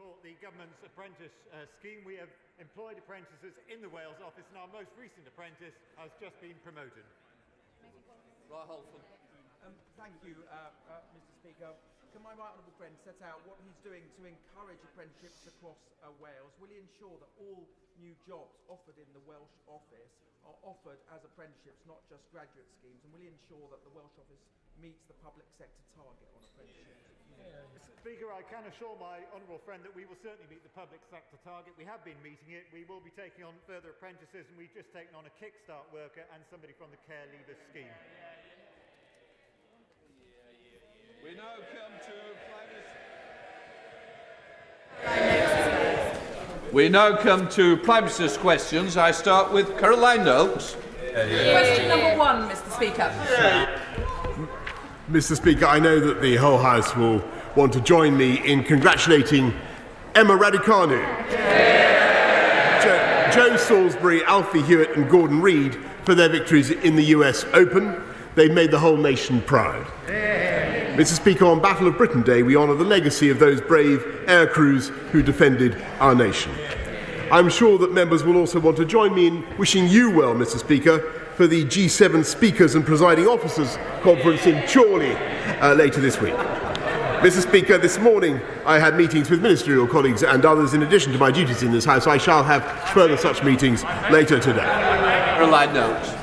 support the government's apprentice scheme. We have employed apprentices in the Wales office, and our most recent apprentice has just been promoted. Right, Holford. Thank you, Mr. Speaker. Can my right honourable friend set out what he's doing to encourage apprenticeships across Wales? Will he ensure that all new jobs offered in the Welsh office are offered as apprenticeships, not just graduate schemes? And will he ensure that the Welsh office meets the public sector target on apprenticeships? Mr. Speaker, I can assure my honourable friend that we will certainly meet the public sector target. We have been meeting it. We will be taking on further apprentices, and we've just taken on a kickstart worker and somebody from the Care Leavers scheme. We now come to We now come to Prime Minister's questions. I start with Caroline Noakes. Question number 1, Mr. Speaker. Mr. Speaker, I know that the whole House will want to join me in congratulating Emma Raducanu, Joe Salisbury, Alfie Hewitt and Gordon Reid for their victories in the US Open. They've made the whole nation proud. Mr. Speaker, on Battle of Britain Day, we honour the legacy of those brave air crews who defended our nation. I'm sure that members will also want to join me in wishing you well, Mr. Speaker, for the G7 Speakers and Presiding Officers Conference in Chorley later this week. Mr. Speaker, this morning I had meetings with ministerial colleagues and others in addition to my duties in this House. I shall have further such meetings later today. Caroline Noakes.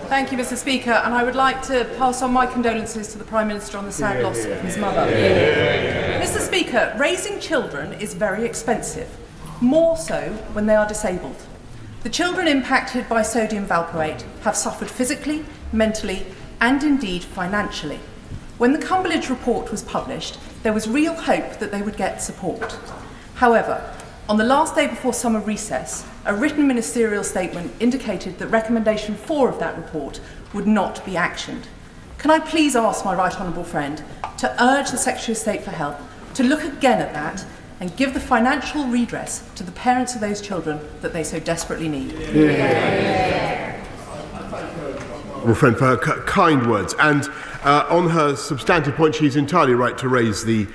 Thank you, Mr. Speaker, and I would like to pass on my condolences to the Prime Minister on the sad loss of his mother. Mr. Speaker, raising children is very expensive, more so when they are disabled. The children impacted by sodium valproate have suffered physically, mentally, and indeed financially. When the Cumberledge report was published, there was real hope that they would get support. However, on the last day before summer recess, a written ministerial statement indicated that recommendation 4 of that report would not be actioned. Can I please ask my right honourable friend to urge the Secretary of State for Health to look again at that and give the financial redress to the parents of those children that they so desperately need? Well, friend, for her kind words, and on her substantive point, she's entirely right to raise the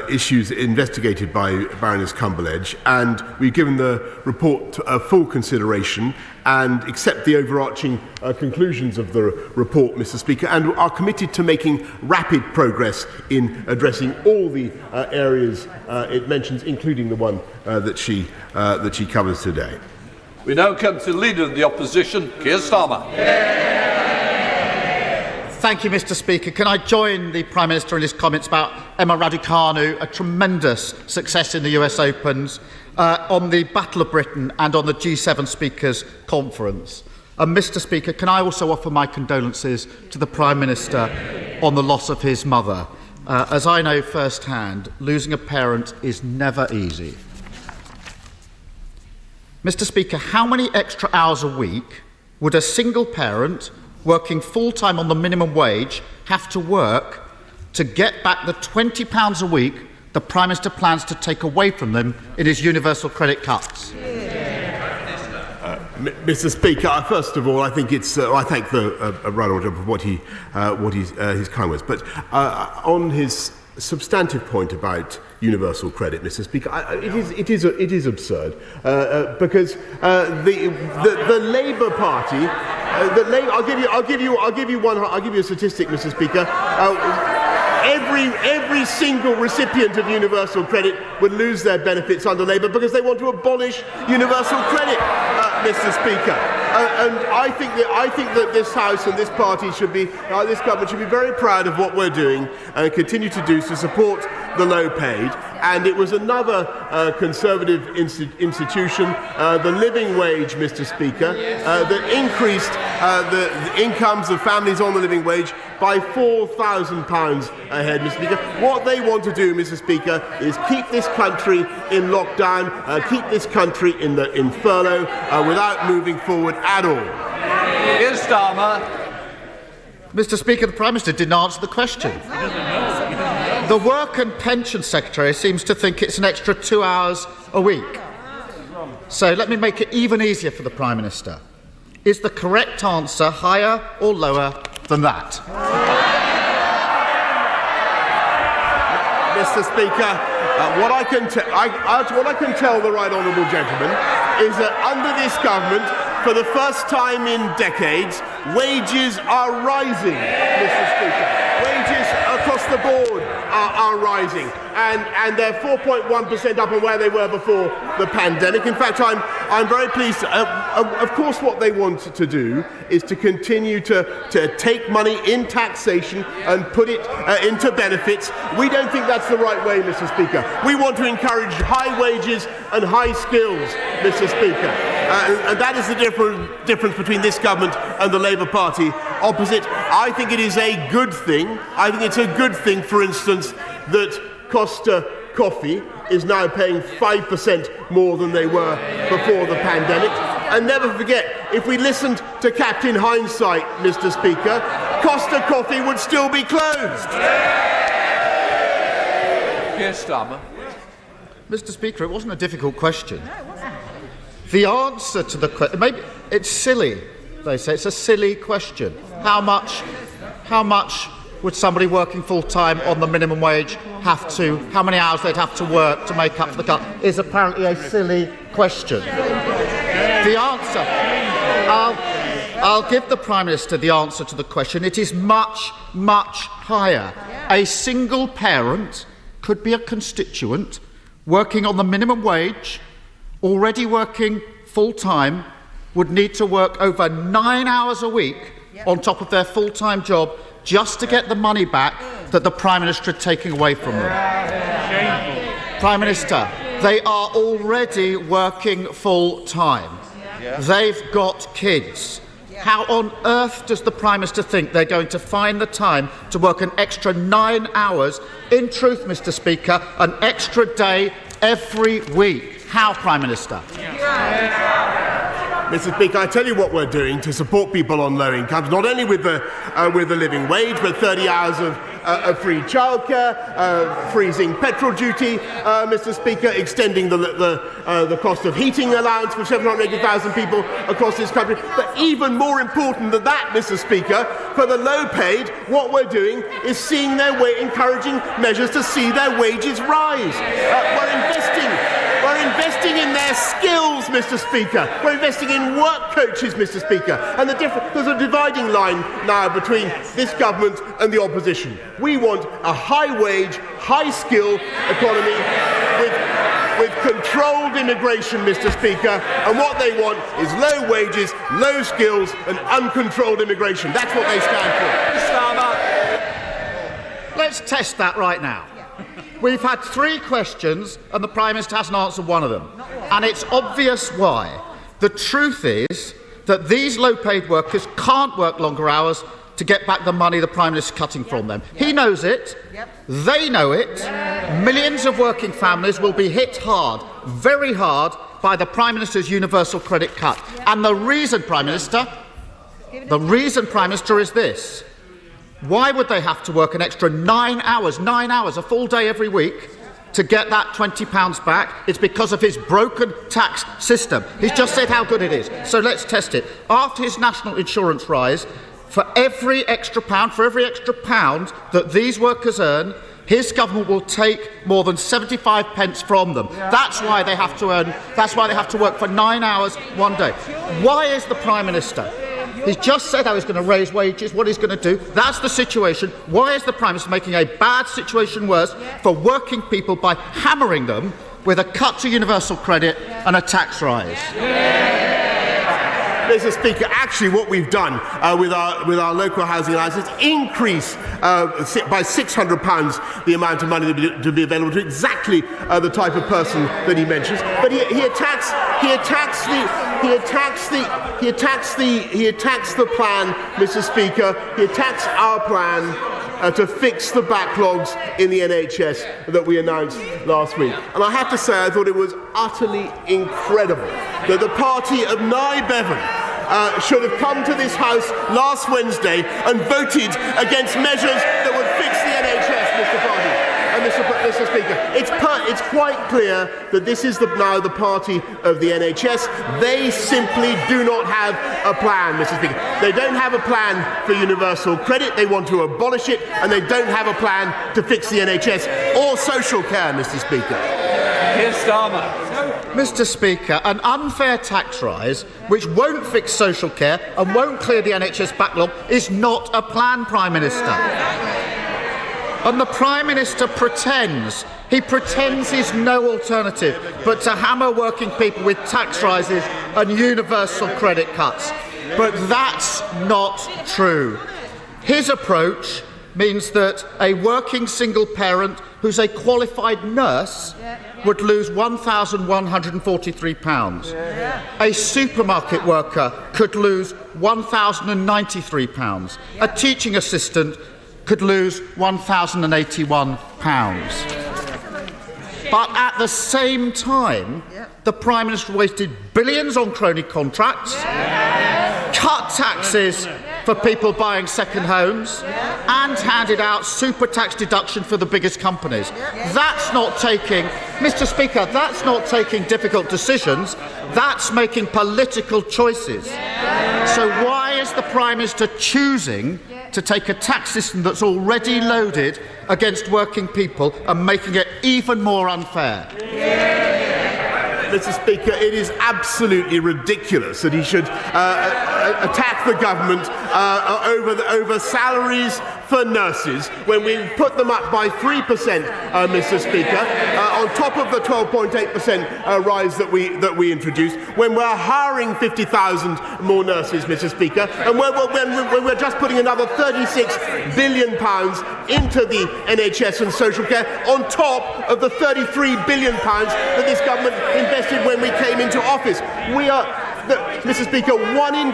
issues investigated by Baroness Cumberledge, and we've given the report full consideration and accept the overarching conclusions of the report, Mr. Speaker, and are committed to making rapid progress in addressing all the areas it mentions, including the one that she covers today. We now come to the Leader of the Opposition, Keir Starmer. Thank you, Mr. Speaker. Can I join the Prime Minister in his comments about Emma Raducanu, a tremendous success in the US Opens, on the Battle of Britain and on the G7 Speakers Conference? And Mr. Speaker, can I also offer my condolences to the Prime Minister on the loss of his mother? As I know firsthand, losing a parent is never easy. Mr. Speaker, how many extra hours a week would a single parent working full-time on the minimum wage have to work to get back the £20 a week the Prime Minister plans to take away from them in his universal credit cuts? Mr. Speaker, first of all, I think it's. I thank the right honourable for what his kind words. But on his substantive point about universal credit, Mr. Speaker, it is absurd because the Labour Party. I'll give you a statistic, Mr. Speaker. Every single recipient of universal credit would lose their benefits under Labour because they want to abolish universal credit, Mr. Speaker. And I think that this House and this party should be, this government should be very proud of what we're doing and continue to do to support the low paid. And it was another Conservative institution, the living wage, Mr. Speaker, that increased the incomes of families on the living wage by £4,000 a head, Mr. Speaker. What they want to do, Mr. Speaker, is keep this country in lockdown, keep this country in furlough without moving forward at all. Keir Starmer. Mr. Speaker, the Prime Minister didn't answer the question. The Work and Pension Secretary seems to think it's an extra 2 hours a week. So let me make it even easier for the Prime Minister. Is the correct answer higher or lower than that? Mr. Speaker, what I can tell the right honourable gentleman is that under this government, for the first time in decades, wages are rising, Mr. Speaker. Wages across the board are rising, and they're 4.1% up on where they were before the pandemic. In fact, I'm very pleased. Of course, what they want to do is to continue to take money in taxation and put it into benefits. We don't think that's the right way, Mr. Speaker. We want to encourage high wages and high skills, Mr. Speaker. And that is the difference between this government and the Labour Party opposite. I think it is a good thing. I think it's a good thing, for instance, that Costa Coffee is now paying 5% more than they were before the pandemic. And never forget, if we listened to Captain Hindsight, Mr. Speaker, Costa Coffee would still be closed. Yes, Starmer. Mr. Speaker, it wasn't a difficult question. No, it wasn't. The answer to the question, maybe it's silly, they say. It's a silly question. How much would somebody working full-time on the minimum wage have to, how many hours they'd have to work to make up for the cut, is apparently a silly question. The answer, I'll give the Prime Minister the answer to the question. It is much, much higher. A single parent could be a constituent working on the minimum wage, already working full-time, would need to work over 9 hours a week on top of their full-time job just to get the money back that the Prime Minister had taken away from them. Prime Minister, they are already working full-time. They've got kids. How on earth does the Prime Minister think they're going to find the time to work an extra 9 hours? In truth, Mr. Speaker, an extra day every week. How, Prime Minister? Mr. Speaker, I tell you what we're doing to support people on low incomes, not only with the living wage, but 30 hours of free childcare, freezing petrol duty, Mr. Speaker, extending the cost of heating allowance for 780,000 people across this country. But even more important than that, Mr. Speaker, for the low-paid, what we're doing is encouraging measures to see their wages rise. We're investing in their skills, Mr. Speaker. We're investing in work coaches, Mr. Speaker. And there's a dividing line now between this government and the opposition. We want a high-wage, high-skill economy with controlled immigration, Mr. Speaker. And what they want is low wages, low skills, and uncontrolled immigration. That's what they stand for. Let's test that right now. We've had 3 questions and the Prime Minister hasn't answered one of them. And it's obvious why. The truth is that these low-paid workers can't work longer hours to get back the money the Prime Minister is cutting from them. He knows it. They know it. Millions of working families will be hit hard, very hard, by the Prime Minister's universal credit cut. And the reason, Prime Minister, is this. Why would they have to work an extra 9 hours, a full day every week, to get that £20 back? It's because of his broken tax system. He's just said how good it is. So let's test it. After his national insurance rise, for every extra pound that these workers earn, his government will take more than 75 pence from them. That's why they have to work for 9 hours one day. Why is the Prime Minister? He's just said how he's going to raise wages, what he's going to do. That's the situation. Why is the Prime Minister making a bad situation worse for working people by hammering them with a cut to universal credit and a tax rise? Mr. Speaker, actually what we've done with our local housing allowance is increase by £600 the amount of money to be available to exactly the type of person that he mentions. But he attacks the plan, Mr. Speaker. He attacks our plan to fix the backlogs in the NHS that we announced last week. And I have to say, I thought it was utterly incredible that the party of Nye Bevan should have come to this House last Wednesday and voted against measures that would fix the NHS, Mr. Party. Mr. Speaker, it's quite clear that this is now the party of the NHS. They simply do not have a plan, Mr. Speaker. They don't have a plan for universal credit. They want to abolish it, and they don't have a plan to fix the NHS or social care, Mr. Speaker. Keir Starmer. Mr. Speaker, an unfair tax rise which won't fix social care and won't clear the NHS backlog is not a plan, Prime Minister. And the Prime Minister pretends he's no alternative but to hammer working people with tax rises and universal credit cuts. But that's not true. His approach means that a working single parent who's a qualified nurse would lose £1,143. A supermarket worker could lose £1,093. A teaching assistant could lose £1,081. But at the same time, the Prime Minister wasted billions on crony contracts, cut taxes for people buying second homes, and handed out super tax deduction for the biggest companies. That's not taking, Mr. Speaker, that's not taking difficult decisions, that's making political choices. So why is the Prime Minister choosing to take a tax system that's already loaded against working people and making it even more unfair? Mr. Speaker, it is absolutely ridiculous that he should attack the government over salaries for nurses when we put them up by 3%, Mr. Speaker, on top of the 12.8% rise that we introduced, when we're hiring 50,000 more nurses, Mr. Speaker, and when we're just putting another £36 billion into the NHS and social care on top of the £33 billion that this government invested when we came into office. We are, Mr. Speaker, 1 in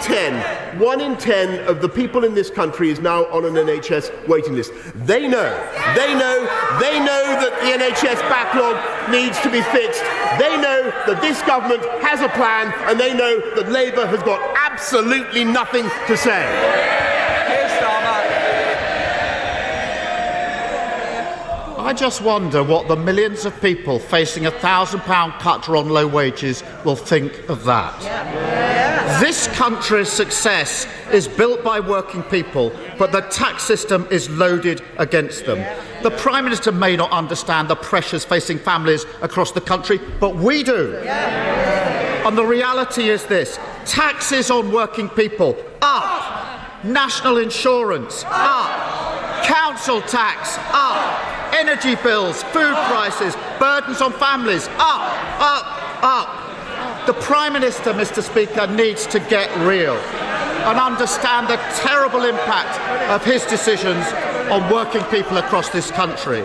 10 of the people in this country is now on an NHS waiting list. They know that the NHS backlog needs to be fixed. They know that this government has a plan, and they know that Labour has got absolutely nothing to say. I just wonder what the millions of people facing a £1,000 cut on low wages will think of that. This country's success is built by working people, but the tax system is loaded against them. The Prime Minister may not understand the pressures facing families across the country, but we do. And the reality is this: taxes on working people up, national insurance up, council tax up, energy bills, food prices, burdens on families, up. The Prime Minister, Mr. Speaker, needs to get real and understand the terrible impact of his decisions on working people across this country.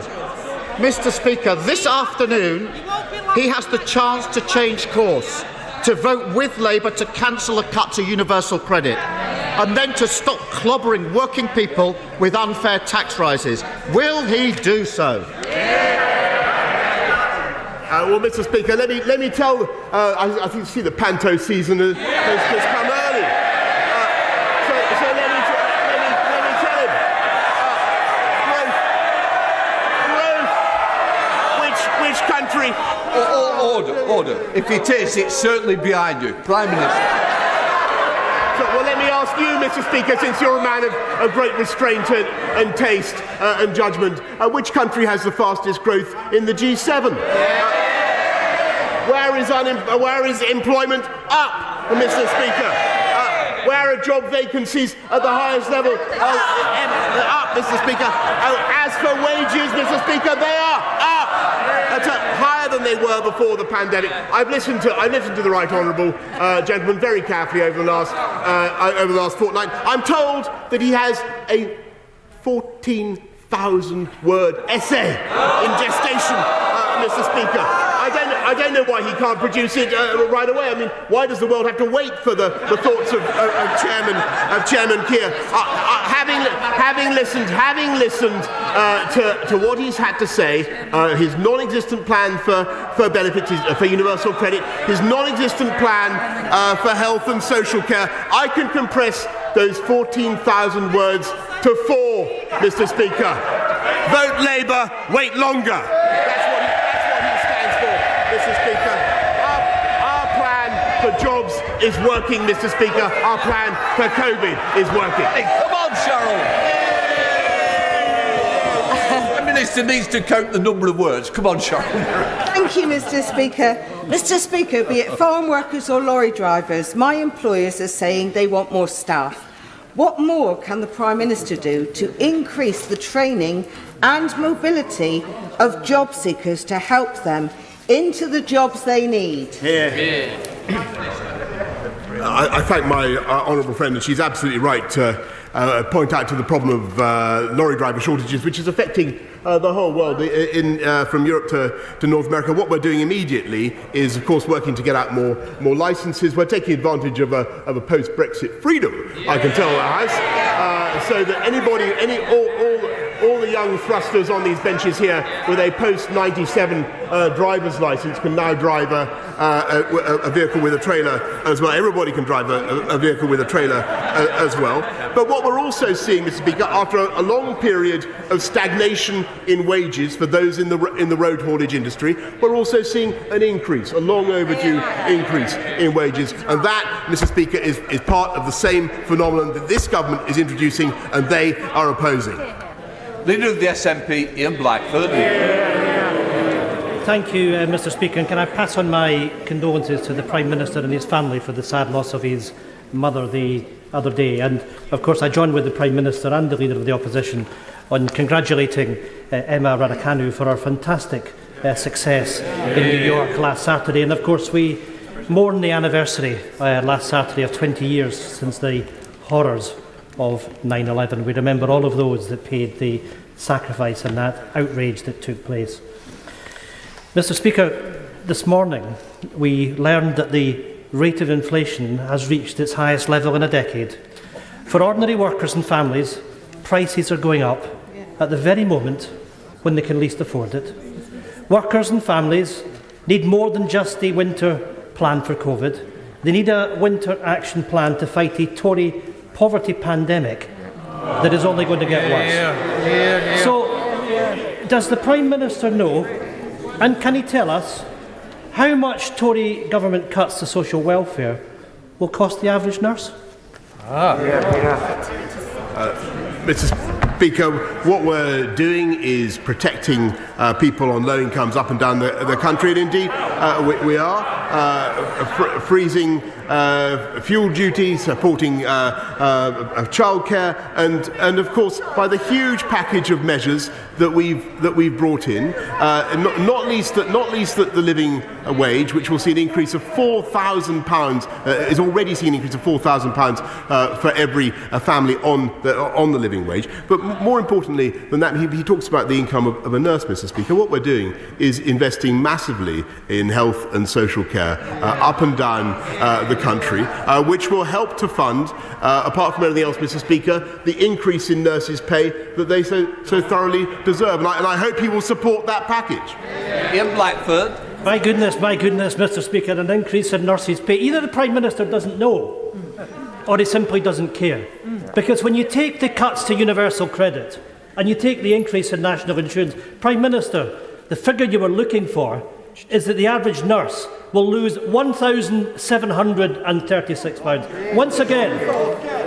Mr. Speaker, this afternoon he has the chance to change course, to vote with Labour to cancel a cut to universal credit, and then to stop clobbering working people with unfair tax rises. Will he do so? Well, Mr. Speaker, let me tell. I think you see the panto season has come early. So let me tell him. Growth. Which country? Order. If it is, it's certainly behind you, Prime Minister. Well, let me ask you, Mr. Speaker, since you're a man of great restraint and taste and judgment, which country has the fastest growth in the G7? Where is employment? Up, Mr. Speaker. Where are job vacancies at the highest level? Up, Mr. Speaker. As for wages, Mr. Speaker, they are up. Higher than they were before the pandemic. I've listened to the right honourable gentleman very carefully over the last fortnight. I'm told that he has a 14,000-word essay in gestation, Mr. Speaker. I don't know why he can't produce it right away. I mean, why does the world have to wait for the thoughts of Chairman Keir? Having listened to what he's had to say, his non-existent plan for benefits, for universal credit, his non-existent plan for health and social care, I can compress those 14,000 words to 4, Mr. Speaker. Vote Labour, wait longer. That's what he stands for, Mr. Speaker. Our plan for jobs is working, Mr. Speaker. Our plan for COVID is working. Hey, come on, Cheryl. The Minister needs to count the number of words. Come on, Cheryl. Thank you, Mr. Speaker. Mr. Speaker, be it farm workers or lorry drivers, my employers are saying they want more staff. What more can the Prime Minister do to increase the training and mobility of job seekers to help them into the jobs they need? I thank my honourable friend, and she's absolutely right to point out to the problem of lorry driver shortages, which is affecting the whole world, from Europe to North America. What we're doing immediately is, of course, working to get out more licences. We're taking advantage of a post-Brexit freedom, I can tell the House, so that all the young thrusters on these benches here with a post-97 driver's licence can now drive a vehicle with a trailer as well. Everybody can drive a vehicle with a trailer as well. But what we're also seeing, Mr. Speaker, after a long period of stagnation in wages for those in the road haulage industry, we're also seeing an increase, a long overdue increase in wages. And that, Mr. Speaker, is part of the same phenomenon that this government is introducing and they are opposing. Leader of the SNP, Ian Blackford. Thank you, Mr. Speaker. And can I pass on my condolences to the Prime Minister and his family for the sad loss of his mother the other day. And, of course, I join with the Prime Minister and the Leader of the Opposition on congratulating Emma Raducanu for her fantastic success in New York last Saturday. And, of course, we mourn the anniversary last Saturday of 20 years since the horrors of 9/11. We remember all of those that paid the sacrifice and that outrage that took place. Mr. Speaker, this morning we learned that the rate of inflation has reached its highest level in a decade. For ordinary workers and families, prices are going up at the very moment when they can least afford it. Workers and families need more than just a winter plan for COVID. They need a winter action plan to fight a Tory poverty pandemic that is only going to get worse. So, does the Prime Minister know, and can he tell us, how much Tory government cuts to social welfare will cost the average nurse? Mr. Speaker, what we're doing is protecting people on low incomes up and down the country, and indeed we are freezing fuel duty, supporting childcare, and of course by the huge package of measures that we've brought in, not least the living wage, which will see an increase of £4,000, is already seeing an increase of £4,000 for every family on the living wage. But more importantly than that, he talks about the income of a nurse, Mr. Speaker. What we're doing is investing massively in health and social care up and down the country, which will help to fund, apart from anything else, Mr. Speaker, the increase in nurses' pay that they so thoroughly deserve. And I hope he will support that package. Ian Blackford. My goodness, Mr. Speaker, an increase in nurses' pay. Either the Prime Minister doesn't know or he simply doesn't care. Because when you take the cuts to universal credit and you take the increase in national insurance, Prime Minister, the figure you were looking for is that the average nurse will lose £1,736. Once again,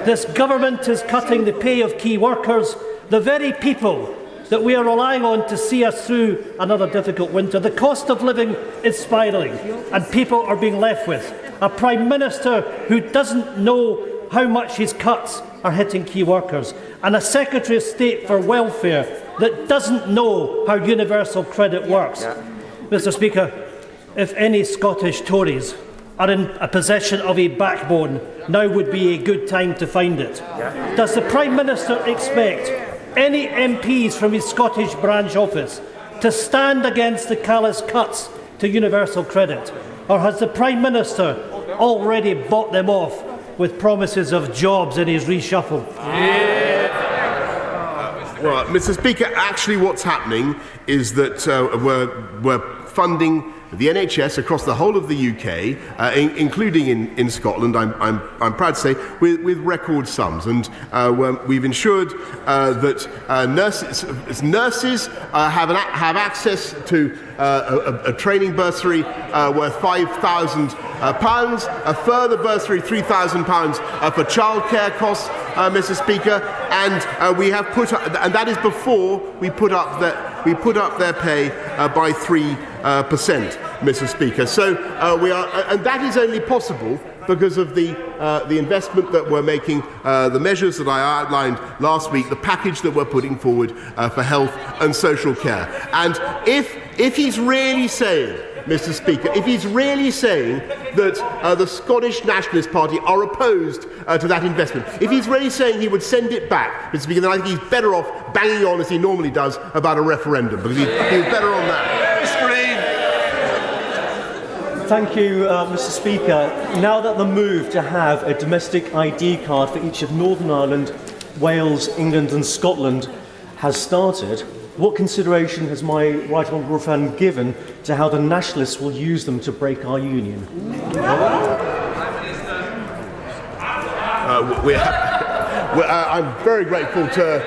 this government is cutting the pay of key workers, the very people that we are relying on to see us through another difficult winter. The cost of living is spiralling, and people are being left with a Prime Minister who doesn't know how much his cuts are hitting key workers, and a Secretary of State for Welfare that doesn't know how universal credit works. Mr. Speaker, if any Scottish Tories are in a possession of a backbone, now would be a good time to find it. Does the Prime Minister expect any MPs from his Scottish branch office to stand against the callous cuts to universal credit? Or has the Prime Minister already bought them off with promises of jobs in his reshuffle? Well, Mr. Speaker, actually what's happening is that we're funding the NHS across the whole of the UK, including in Scotland, I'm proud to say, with record sums. And we've ensured that nurses have access to a training bursary worth £5,000, a further bursary £3,000 for childcare costs, Mr. Speaker, and we have put up, and that is before we put up their pay by 3%, Mr. Speaker. So we are, and that is only possible because of the investment that we're making, the measures that I outlined last week, the package that we're putting forward for health and social care. And if he's really saying, Mr. Speaker, if he's really saying that the Scottish Nationalist Party are opposed to that investment, if he's really saying he would send it back, Mr. Speaker, then I think he's better off banging on as he normally does about a referendum, because he's better on that. Thank you, Mr. Speaker. Now that the move to have a domestic ID card for each of Northern Ireland, Wales, England and Scotland has started, what consideration has my right honourable friend given to how the nationalists will use them to break our union? I'm very grateful to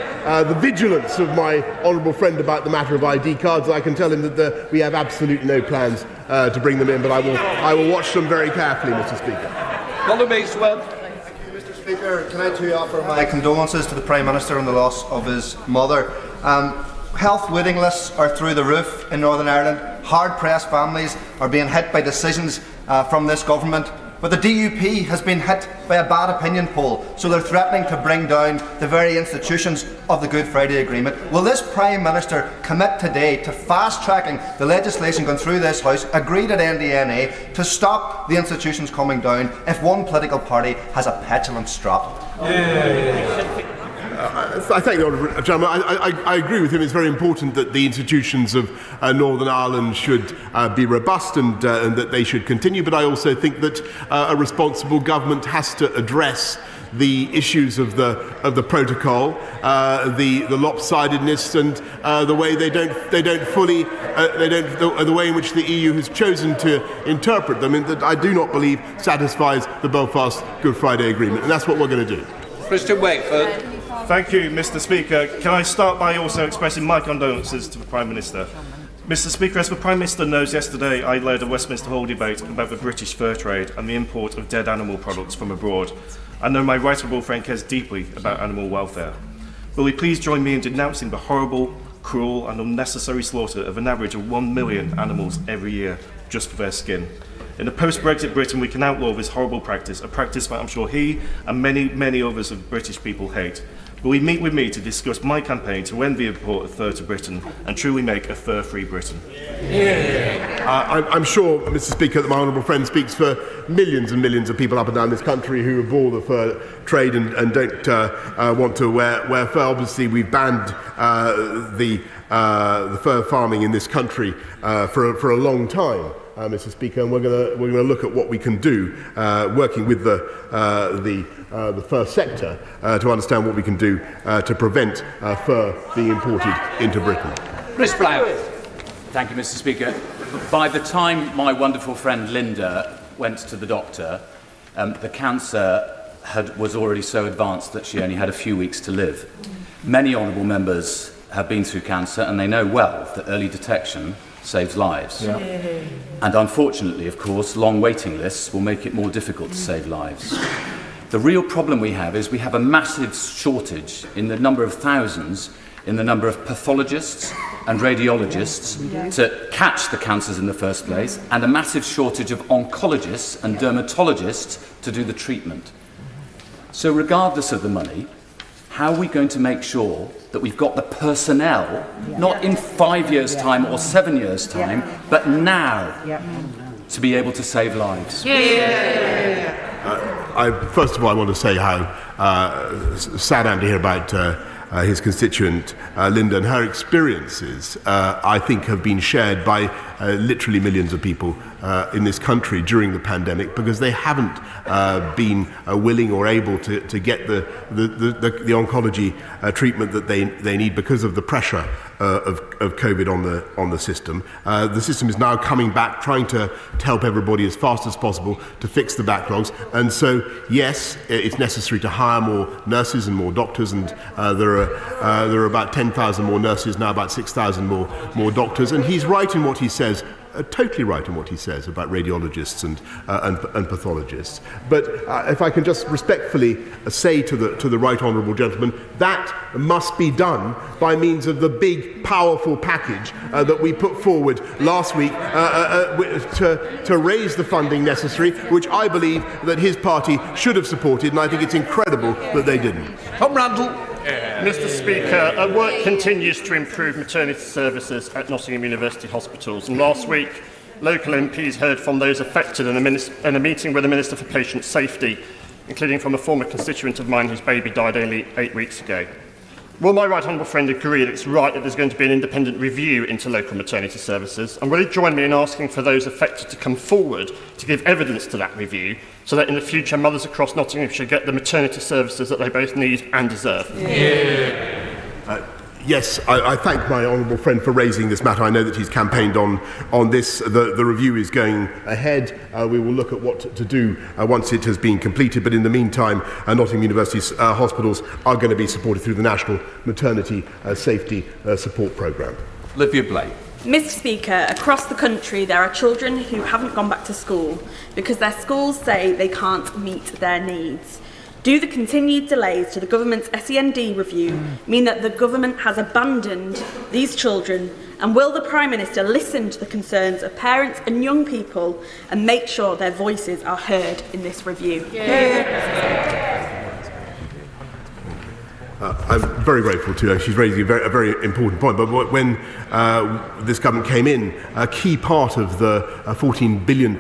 the vigilance of my honourable friend about the matter of ID cards. I can tell him that we have absolutely no plans to bring them in, but I will watch them very carefully, Mr. Speaker. Mr. Speaker, can I too offer my condolences to the Prime Minister on the loss of his mother. Health waiting lists are through the roof in Northern Ireland. Hard-pressed families are being hit by decisions from this government. But the DUP has been hit by a bad opinion poll, so they're threatening to bring down the very institutions of the Good Friday Agreement. Will this Prime Minister commit today to fast-tracking the legislation going through this House, agreed at NDNA, to stop the institutions coming down if one political party has a petulant strop? I thank the honourable gentleman. I agree with him. It's very important that the institutions of Northern Ireland should be robust and that they should continue. But I also think that a responsible government has to address the issues of the protocol, the lopsidedness, and the way the way in which the EU has chosen to interpret them, and that I do not believe satisfies the Belfast Good Friday Agreement, and that's what we're going to do. Christian Wakeford. Thank you, Mr. Speaker. Can I start by also expressing my condolences to the Prime Minister? Mr. Speaker, as the Prime Minister knows, yesterday I led a Westminster Hall debate about the British fur trade and the import of dead animal products from abroad. I know my right honourable friend cares deeply about animal welfare. Will he please join me in denouncing the horrible, cruel and unnecessary slaughter of an average of 1 million animals every year just for their skin? In a post-Brexit Britain, we can outlaw this horrible practice, a practice that I'm sure he and many, many others of British people hate. Will he meet with me to discuss my campaign to end the import of fur to Britain and truly make a fur-free Britain? I'm sure, Mr. Speaker, that my honourable friend speaks for millions and millions of people up and down this country who abhor the fur trade and don't want to wear fur. Obviously, we've banned the fur farming in this country for a long time. Mr. Speaker, and we're going to look at what we can do, working with the fur sector, to understand what we can do to prevent fur being imported into Britain. Chris Brown. Thank you, Mr. Speaker. By the time my wonderful friend Linda went to the doctor, the cancer was already so advanced that she only had a few weeks to live. Many honourable members have been through cancer, and they know well that early detection saves lives. Yeah. And unfortunately, of course, long waiting lists will make it more difficult to save lives. The real problem we have is we have a massive shortage in the number of thousands in the number of pathologists and radiologists to catch the cancers in the first place, and a massive shortage of oncologists and dermatologists to do the treatment. So regardless of the money, how are we going to make sure that we've got the personnel, not in 5 years' time or 7 years' time, but now, to be able to save lives? First of all, I want to say how sad I am to hear about his constituent, Linda, and her experiences, I think, have been shared by literally millions of people in this country during the pandemic because they haven't been willing or able to get the oncology treatment that they need because of the pressure of COVID on the system. The system is now coming back, trying to help everybody as fast as possible to fix the backlogs. And so, yes, it's necessary to hire more nurses and more doctors, and there are about 10,000 more nurses now, about 6,000 more doctors. And he's right in what he says. Totally right in what he says about radiologists and pathologists. But if I can just respectfully say to the right honourable gentleman, that must be done by means of the big, powerful package that we put forward last week to raise the funding necessary, which I believe that his party should have supported, and I think it's incredible that they didn't. Tom Randall. Mr. Speaker, work continues to improve maternity services at Nottingham University hospitals, and last week local MPs heard from those affected in a meeting with the Minister for Patient Safety, including from a former constituent of mine whose baby died only 8 weeks ago. Will my right honourable friend agree that it's right that there's going to be an independent review into local maternity services, and will he join me in asking for those affected to come forward to give evidence to that review so that in the future mothers across Nottingham should get the maternity services that they both need and deserve? Yes, I thank my honourable friend for raising this matter. I know that he's campaigned on this. The review is going ahead. We will look at what to do once it has been completed. But in the meantime, Nottingham University's hospitals are going to be supported through the National Maternity Safety Support Programme. Olivia Blake. Mr. Speaker, across the country there are children who haven't gone back to school because their schools say they can't meet their needs. Do the continued delays to the government's SEND review mean that the government has abandoned these children, and will the Prime Minister listen to the concerns of parents and young people and make sure their voices are heard in this review? I'm very grateful to her. She's raising a very important point. But when this government came in, a key part of the £14 billion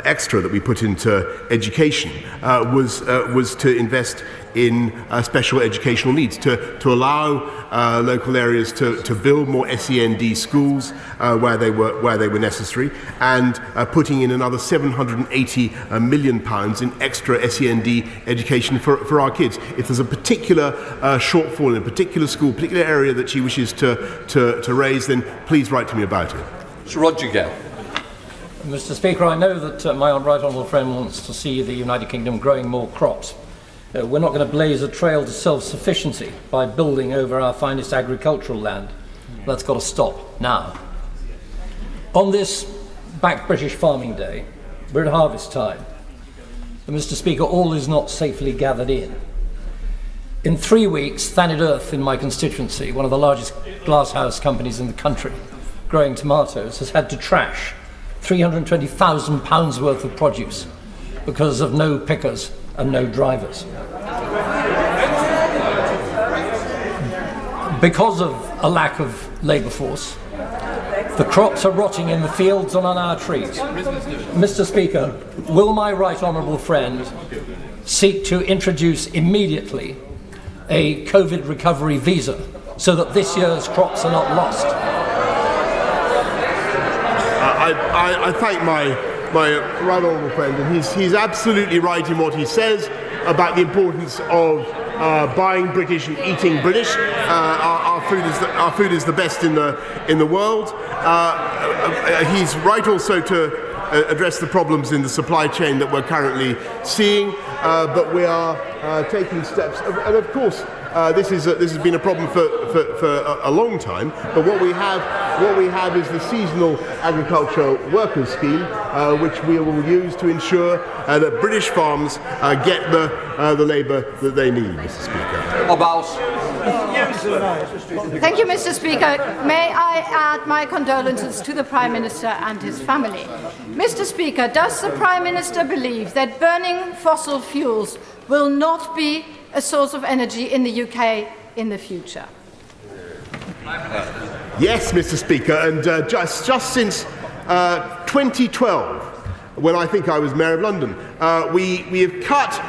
extra that we put into education was to invest in special educational needs, to allow local areas to build more SEND schools where they were necessary, and putting in another £780 million in extra SEND education for our kids. If there's a particular shortfall in a particular school, particular area that she wishes to raise, then please write to me about it. Sir Roger Gale. Mr. Speaker, I know that my right honourable friend wants to see the United Kingdom growing more crops. We're not going to blaze a trail to self-sufficiency by building over our finest agricultural land. That's got to stop now. On this back British Farming Day, we're at harvest time. But Mr. Speaker, all is not safely gathered in. In 3 weeks, Thanet Earth in my constituency, one of the largest glasshouse companies in the country, growing tomatoes, has had to trash £320,000 worth of produce because of no pickers and no drivers. Because of a lack of labour force, the crops are rotting in the fields and on our trees. Mr. Speaker, will my right honourable friend seek to introduce immediately a COVID recovery visa so that this year's crops are not lost? I thank my right honourable friend, and he's absolutely right in what he says about the importance of buying British and eating British. Our food is the best in the world. He's right also to address the problems in the supply chain that we're currently seeing, but we are taking steps. And of course, this has been a problem for a long time. But what we have is the seasonal agricultural workers scheme, which we will use to ensure that British farms get the labour that they need, Mr. Speaker. Thank you, Mr. Speaker. May I add my condolences to the Prime Minister and his family. Mr. Speaker, does the Prime Minister believe that burning fossil fuels will not be a source of energy in the UK in the future? Yes, Mr. Speaker, and just since 2012, when I think I was Mayor of London, we've cut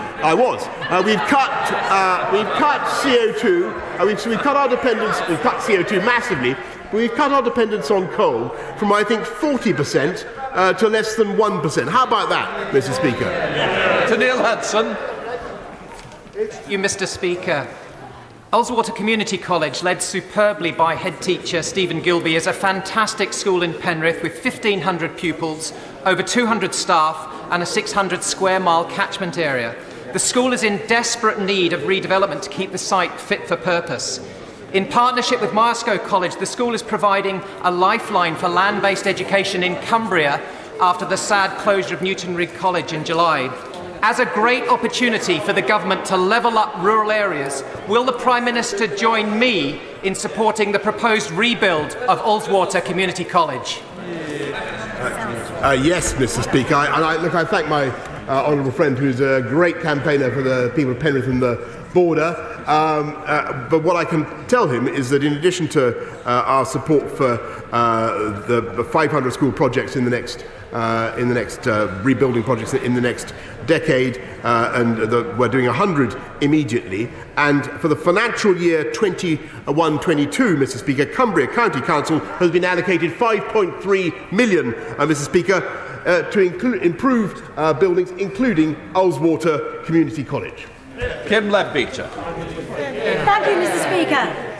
CO2. We've cut our dependence. We've cut CO2 massively but we've cut our dependence on coal from, I think, 40% to less than 1%. How about that, Mr. Speaker? To Neil Hudson. Thank you, Mr. Speaker. Ullswater Community College, led superbly by head teacher Stephen Gilby, is a fantastic school in Penrith with 1,500 pupils, over 200 staff and a 600 square mile catchment area. The school is in desperate need of redevelopment to keep the site fit for purpose. In partnership with Myerscough College, the school is providing a lifeline for land-based education in Cumbria after the sad closure of Newtonrigg College in July. As a great opportunity for the government to level up rural areas, will the Prime Minister join me in supporting the proposed rebuild of Ullswater Community College? Yes, Mr. Speaker. I thank my honourable friend, who's a great campaigner for the people of Penrith and the border. But what I can tell him is that in addition to our support for the 500 school projects in the next rebuilding projects in the next decade, we're doing 100 immediately. And for the financial year 21-22, Mr. Speaker, Cumbria County Council has been allocated 5.3 million, Mr. Speaker, to improve buildings, including Ullswater Community College. Kim Leadbeater. Thank you, Mr. Speaker.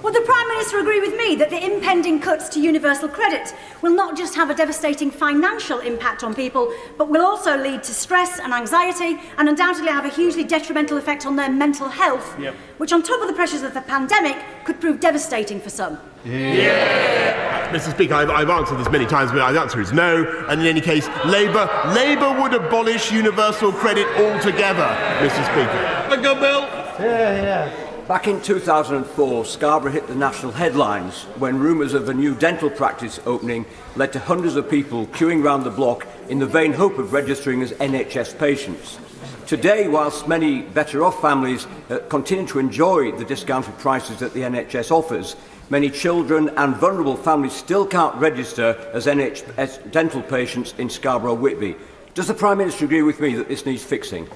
Would the Prime Minister agree with me that the impending cuts to universal credit will not just have a devastating financial impact on people, but will also lead to stress and anxiety and undoubtedly have a hugely detrimental effect on their mental health, which on top of the pressures of the pandemic could prove devastating for some? Mr. Speaker, I've answered this many times, but the answer is no. And in any case, Labour would abolish universal credit altogether, Mr. Speaker. The good bill. Back in 2004, Scarborough hit the national headlines when rumours of a new dental practice opening led to hundreds of people queuing round the block in the vain hope of registering as NHS patients. Today, whilst many better-off families continue to enjoy the discounted prices that the NHS offers, many children and vulnerable families still can't register as NHS dental patients in Scarborough-Whitby. Does the Prime Minister agree with me that this needs fixing?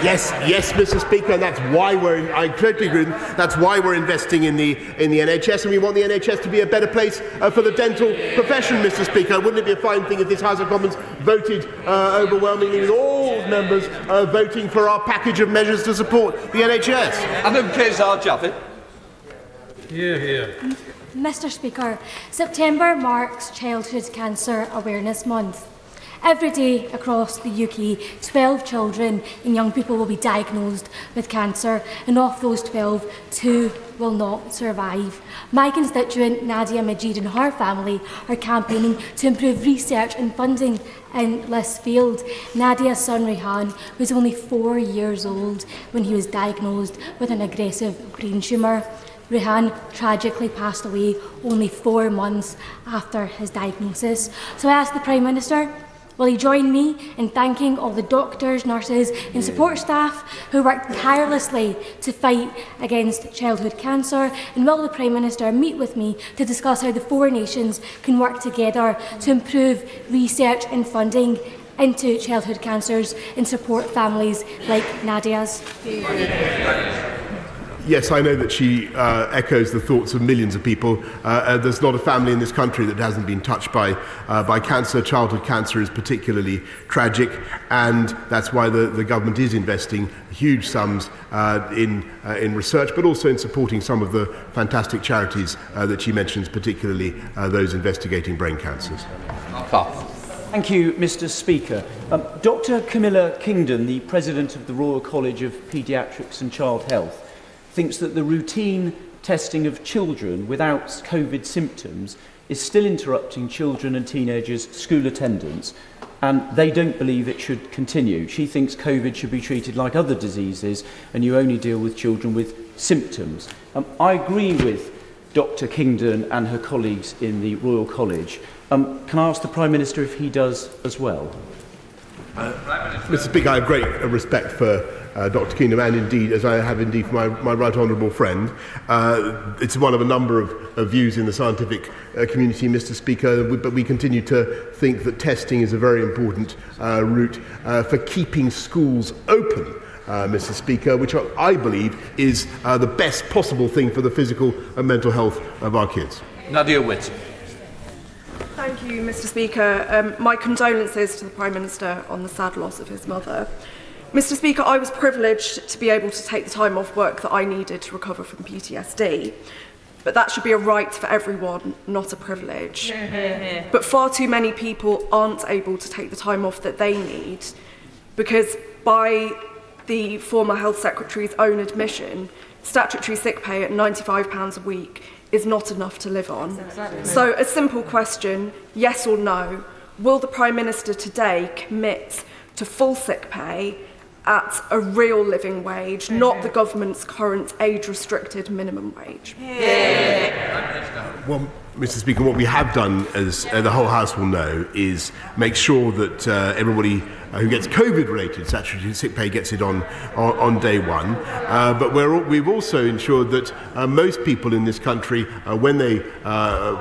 Yes, Mr. Speaker, and that's why I totally agree. That's why we're investing in the NHS, and we want the NHS to be a better place for the dental profession, Mr. Speaker. Wouldn't it be a fine thing if this House of Commons voted overwhelmingly, with all members voting for our package of measures to support the NHS? Adam Kazar-Javid. Here. Mr. Speaker, September marks Childhood Cancer Awareness Month. Every day across the UK, 12 children and young people will be diagnosed with cancer, and of those 12, 2 will not survive. My constituent Nadia Majid and her family are campaigning to improve research and funding in this field. Nadia's son Rehan was only 4 years old when he was diagnosed with an aggressive brain tumour. Rehan tragically passed away only 4 months after his diagnosis. So I ask the Prime Minister, will he join me in thanking all the doctors, nurses and support staff who worked tirelessly to fight against childhood cancer? And will the Prime Minister meet with me to discuss how the 4 nations can work together to improve research and funding into childhood cancers and support families like Nadia's? Yes, I know that she echoes the thoughts of millions of people. There's not a family in this country that hasn't been touched by cancer. Childhood cancer is particularly tragic, and that's why the government is investing huge sums in research, but also in supporting some of the fantastic charities that she mentions, particularly those investigating brain cancers. Thank you, Mr. Speaker. Dr. Camilla Kingdon, the President of the Royal College of Paediatrics and Child Health, thinks that the routine testing of children without COVID symptoms is still interrupting children and teenagers' school attendance, and they don't believe it should continue. She thinks COVID should be treated like other diseases and you only deal with children with symptoms. I agree with Dr. Kingdon and her colleagues in the Royal College. Can I ask the Prime Minister if he does as well? Mr. Speaker, I have great respect for Dr. Kingdom, and indeed, as I have indeed for my right honourable friend. It's one of a number of views in the scientific community, Mr. Speaker, but we continue to think that testing is a very important route for keeping schools open Mr. Speaker, which I believe is the best possible thing for the physical and mental health of our kids. Nadia Witt. Thank you, Mr. Speaker. My condolences to the Prime Minister on the sad loss of his mother. Mr. Speaker, I was privileged to be able to take the time off work that I needed to recover from PTSD. But that should be a right for everyone, not a privilege. But far too many people aren't able to take the time off that they need because, by the former Health Secretary's own admission, statutory sick pay at £95 a week is not enough to live on. So a simple question, yes or no, will the Prime Minister today commit to full sick pay at a real living wage, not the government's current age-restricted minimum wage? Well, Mr. Speaker, what we have done, as the whole House will know, is make sure that everybody who gets COVID-related statutory sick pay gets it on day one. But we've also ensured that most people in this country, when they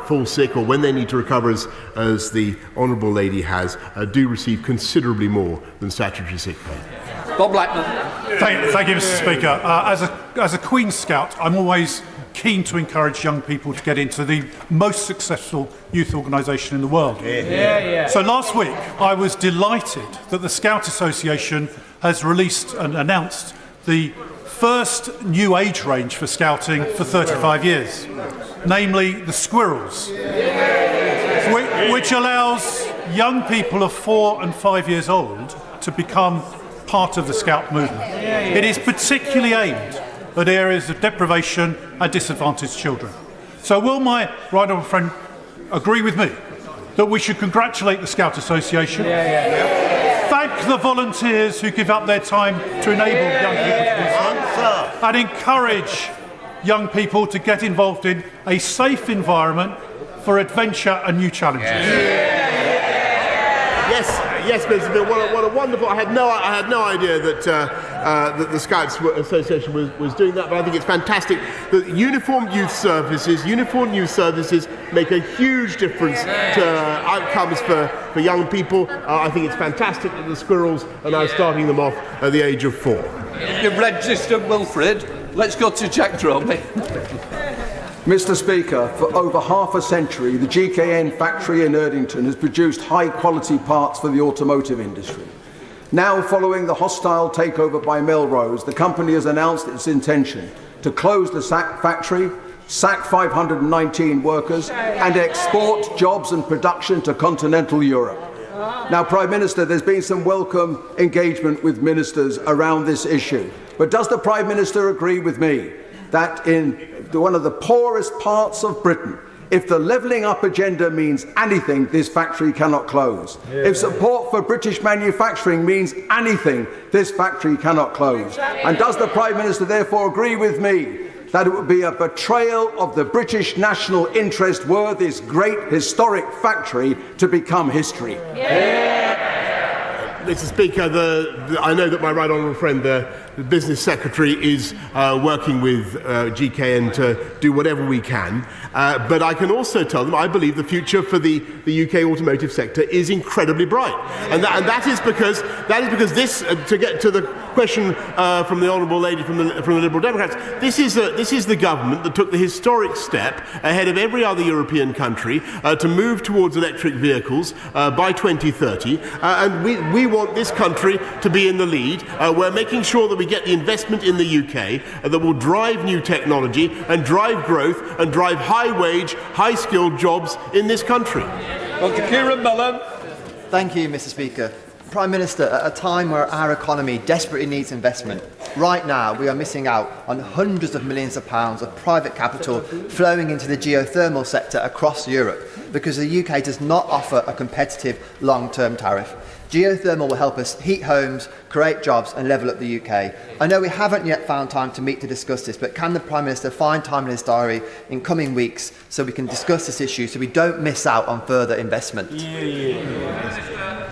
fall sick or when they need to recover, as the Honourable Lady has, do receive considerably more than statutory sick pay. Bob Blackman. Thank you, Mr. Speaker. As a Queen Scout, I'm always keen to encourage young people to get into the most successful youth organisation in the world. So last week, I was delighted that the Scout Association has released and announced the first new age range for scouting for 35 years, namely the Squirrels, which allows young people of 4 and 5 years old to become part of the Scout movement. It is particularly aimed at areas of deprivation and disadvantaged children. So will my right honourable friend agree with me that we should congratulate the Scout Association, thank the volunteers who give up their time to enable young people to do so, and encourage young people to get involved in a safe environment for adventure and new challenges? Yes, Mr. Bill. What a wonderful! I had no idea that that the Scouts Association was doing that, but I think it's fantastic that uniformed youth services make a huge difference to outcomes for young people. I think it's fantastic that the Squirrels are now starting them off at the age of 4. You've registered Wilfred. Let's go to Jack Dromey. Mr. Speaker, for over half a century, the GKN factory in Erdington has produced high-quality parts for the automotive industry. Now, following the hostile takeover by Melrose, the company has announced its intention to close the factory, sack 519 workers, and export jobs and production to continental Europe. Now, Prime Minister, there's been some welcome engagement with ministers around this issue. But does the Prime Minister agree with me that in one of the poorest parts of Britain, if the levelling up agenda means anything, this factory cannot close? If support for British manufacturing means anything, this factory cannot close? And does the Prime Minister therefore agree with me that it would be a betrayal of the British national interest were this great historic factory to become history? Mr. Speaker, I know that my right honourable friend, the Business Secretary, is working with GKN to do whatever we can. But I can also tell them I believe the future for the UK automotive sector is incredibly bright. And that is because this, to get to the question from the Honourable Lady from the Liberal Democrats, this is the government that took the historic step ahead of every other European country to move towards electric vehicles by 2030. And we want this country to be in the lead. We're making sure that we get the investment in the UK that will drive new technology and drive growth and drive high-wage, high-skilled jobs in this country. Dr. Kieran Mullen. Thank you, Mr. Speaker. Prime Minister, at a time where our economy desperately needs investment, right now we are missing out on hundreds of millions of pounds of private capital flowing into the geothermal sector across Europe because the UK does not offer a competitive long-term tariff. Geothermal will help us heat homes, create jobs and level up the UK. I know we haven't yet found time to meet to discuss this, but can the Prime Minister find time in his diary in coming weeks so we can discuss this issue so we don't miss out on further investment?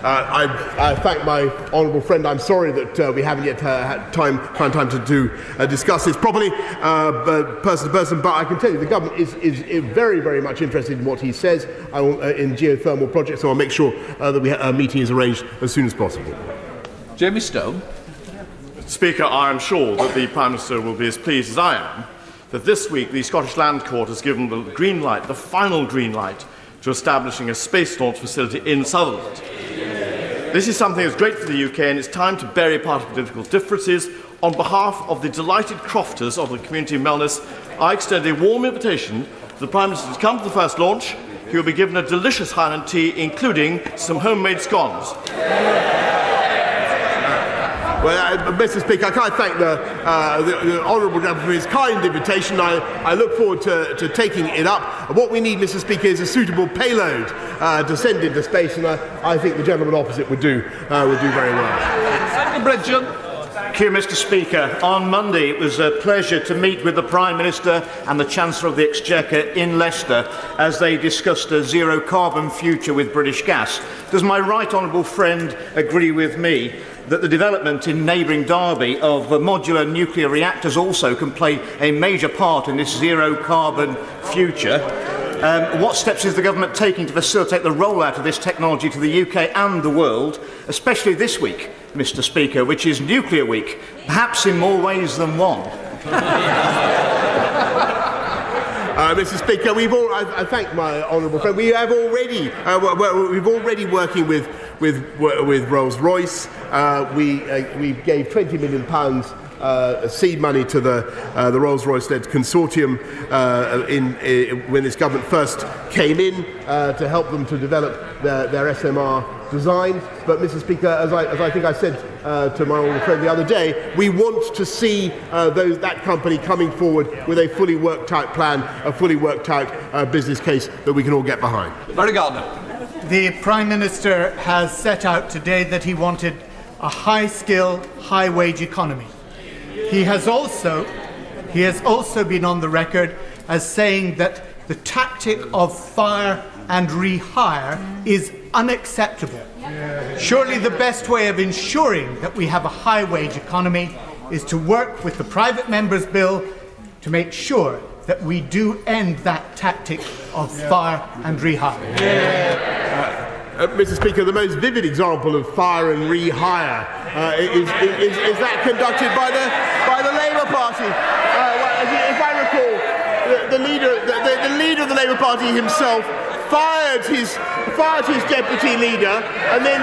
I thank my honourable friend. I'm sorry that we haven't yet had time to discuss this properly, person to person, but I can tell you the government is very, very much interested in what he says in geothermal projects, so I'll make sure that a meeting is arranged as soon as possible. Jamie Stone. Mr. Speaker, I am sure that the Prime Minister will be as pleased as I am that this week the Scottish Land Court has given the green light, the final green light, to establishing a space launch facility in Sutherland. This is something that's great for the UK, and it's time to bury party political differences. On behalf of the delighted crofters of the community of Melness, I extend a warm invitation to the Prime Minister to come to the first launch. He will be given a delicious Highland tea, including some homemade scones. Well, Mr. Speaker, I can't thank the honourable gentleman for his kind invitation. I look forward to taking it up. What we need, Mr. Speaker, is a suitable payload to send into space, and I think the gentleman opposite would do very well. Bridget. Thank you, Mr. Speaker. On Monday, it was a pleasure to meet with the Prime Minister and the Chancellor of the Exchequer in Leicester as they discussed a zero-carbon future with British Gas. Does my right honourable friend agree with me that the development in neighbouring Derby of modular nuclear reactors also can play a major part in this zero-carbon future? What steps is the government taking to facilitate the rollout of this technology to the UK and the world, especially this week, Mr. Speaker, which is Nuclear Week, perhaps in more ways than one? Mr. Speaker, I thank my honourable friend. We have already working with Rolls-Royce. We gave £20 million seed money to the Rolls-Royce-led consortium when this government first came in to help them to develop their SMR designs. But, Mr. Speaker, as I think I said to my honourable friend the other day, we want to see that company coming forward with a fully worked-out plan, a fully worked-out business case that we can all get behind. Very good. The Prime Minister has set out today that he wanted a high-skill, high-wage economy. He has also been on the record as saying that the tactic of fire and rehire is unacceptable. Surely the best way of ensuring that we have a high-wage economy is to work with the Private Members' Bill to make sure that we do end that tactic of fire and rehire. Mr. Speaker, the most vivid example of fire and rehire is that conducted by the Labour Party. If I recall, the leader of the Labour Party himself fired his deputy leader and then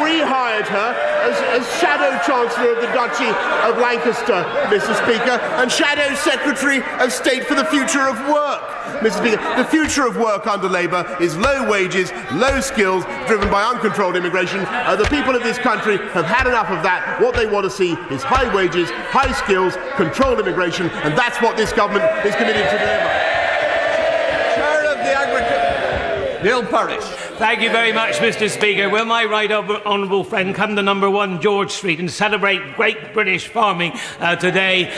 rehired her as Shadow Chancellor of the Duchy of Lancaster, Mr. Speaker, and Shadow Secretary of State for the Future of Work. Mr. Speaker, the future of work under Labour is low wages, low skills, driven by uncontrolled immigration. The people of this country have had enough of that. What they want to see is high wages, high skills, controlled immigration, and that's what this government is committed to deliver. Neil Parish. Thank you very much, Mr. Speaker. Will my right honourable friend come to number 1 George Street and celebrate great British farming today?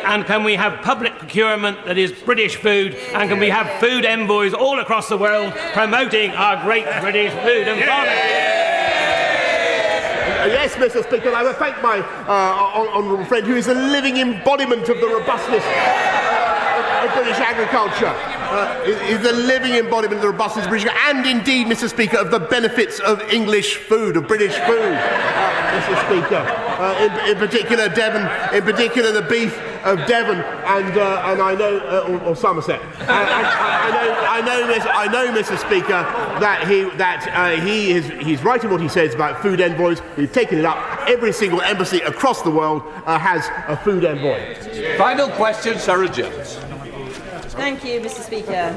And can we have public procurement that is British food? And can we have food envoys all across the world promoting our great British food and farming? Yes, Mr. Speaker, I will thank my honourable friend, who is a living embodiment of the robustness of British agriculture. Is the living embodiment of the robustness of British, and indeed, Mr. Speaker, of the benefits of English food, of British food, Mr. Speaker. In particular, Devon, in particular, the beef of Devon, and I know, or Somerset. I know, Mr. Speaker, that he's right in what he says about food envoys. We've taken it up. Every single embassy across the world has a food envoy. Final question, Sarah Jones. Thank you, Mr. Speaker.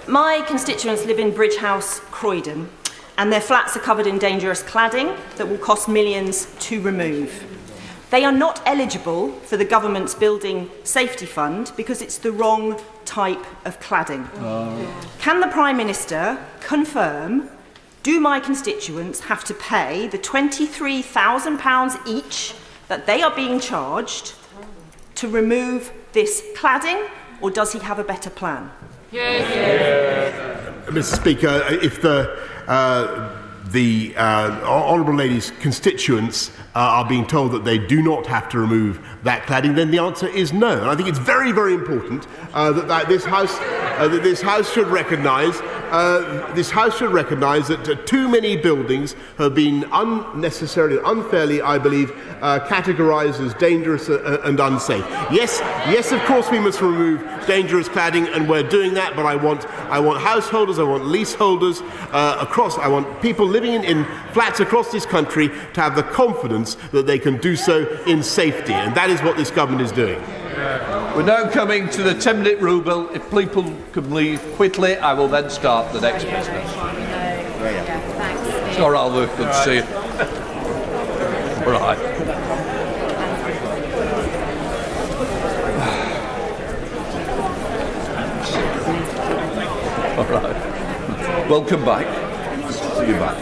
My constituents live in Bridge House, Croydon, and their flats are covered in dangerous cladding that will cost millions to remove. They are not eligible for the government's building safety fund because it's the wrong type of cladding. Can the Prime Minister confirm, do my constituents have to pay the £23,000 each that they are being charged to remove this cladding, or does he have a better plan? Mr. Speaker, if the honourable lady's constituents are being told that they do not have to remove that cladding, then the answer is no. And I think it's very, very important that this House that this House should recognise that too many buildings have been unnecessarily, unfairly, I believe, categorised as dangerous and unsafe. Yes, of course we must remove dangerous cladding, and we're doing that. But I want householders, I want leaseholders I want people living in flats across this country to have the confidence that they can do so in safety, and that is what this government is doing. We're now coming to the 10-minute rule. If people can leave quickly, I will then start the next business. Sorry, Albert, good to see you. Right. All right. Welcome back. See you back.